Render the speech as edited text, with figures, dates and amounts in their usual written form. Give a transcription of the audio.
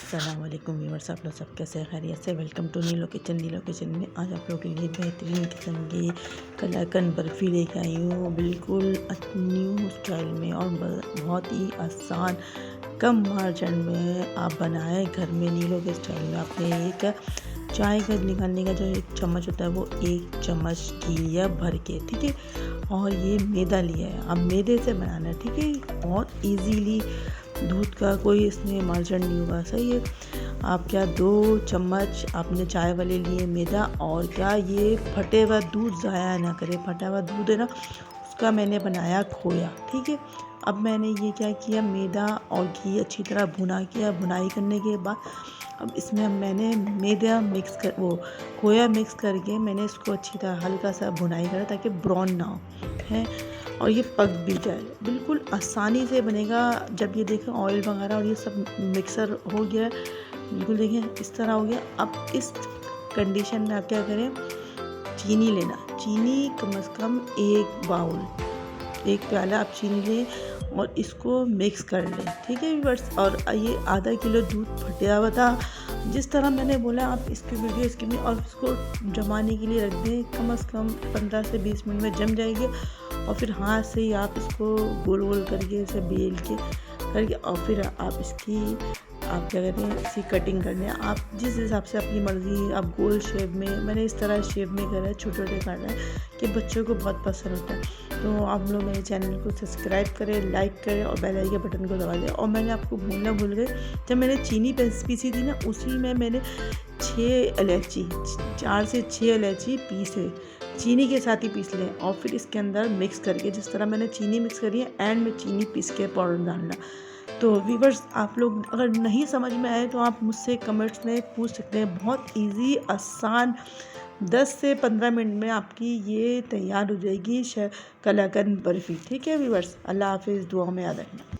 अस्सलाम वालेकुम व्यूअर्स, आप लोग सब कैसे खैरियत से। वेलकम टू नीलो किचन। नीलो किचन में आज आप लोगों के लिए बेहतरीन किस्म की कलाकंद बर्फ़ी लेके आई हूँ, बिल्कुल न्यू स्टाइल में और बहुत ही आसान कम मार्जिन में आप बनाएं घर में नीलो के स्टाइल में। आपने एक चाय का निकालने का जो एक चम्मच होता है वो एक चम्मच घी लिया भर के, ठीक है। और ये मैदा लिया है, अब मैदे से बनाना है, ठीक है। बहुत इजीली, दूध का कोई इसमें मार्जिन नहीं होगा, सही है। आप क्या 2 चम्मच आपने चाय वाले लिए मैदा, और क्या ये फटे हुआ दूध ज़ाया ना करे। फटा हुआ दूध है ना, उसका मैंने बनाया खोया, ठीक है। अब मैंने ये क्या किया, मैदा और घी अच्छी तरह भुना किया। भुनाई करने के बाद अब इसमें मैंने मैदा मिक्स कर वो खोया मिक्स करके मैंने इसको अच्छी तरह हल्का सा भुनाई करा ताकि ब्राउन ना हो है, और ये पक भी जाए। बिल्कुल आसानी से बनेगा। जब ये देखें ऑयल वगैरह और ये सब मिक्सर हो गया, बिल्कुल देखें इस तरह हो गया। अब इस कंडीशन में आप क्या करें, चीनी लेना। चीनी कम से कम 1 बाउल, 1 प्याला आप चीनी लें और इसको मिक्स कर लें, ठीक है व्यूअर्स। और ये आधा किलो दूध फटा हुआ था, जिस तरह मैंने बोला आप इसकी वीडियो इसके में, और इसको जमाने के लिए रख दें। कम से कम 15 से 20 मिनट में जम जाएगी। और फिर हाथ से ही आप इसको गोल गोल करके इसे बेल के करके, और फिर आप इसकी आप क्या कहते हैं, इसकी कटिंग करने हैं। आप जिस हिसाब से अपनी मर्ज़ी, आप गोल शेप में, मैंने इस तरह शेप में करा है, छोटे छोटे काटना है कि बच्चों को बहुत पसंद होता है। तो आप लोग मेरे चैनल को सब्सक्राइब करें, लाइक करें और बेल आइकन के बटन को दबा दें। और मैंने आपको भूलना भूल गई, जब मैंने चीनी पीसी थी ना, उसी में मैंने 4 से 6 इलायची पीसे, चीनी के साथ ही पीस लें। और फिर इसके अंदर मिक्स करके, जिस तरह मैंने चीनी मिक्स करी है, एंड में चीनी पीस के पाउडर डालना। तो व्यूअर्स, आप लोग अगर नहीं समझ में आए तो आप मुझसे कमेंट्स में पूछ सकते हैं। बहुत इजी, आसान, 10 से 15 मिनट में आपकी ये तैयार हो जाएगी कलाकंद बर्फ़ी, ठीक है व्यूअर्स। अल्लाह हाफिज़, दुआ में याद रखना।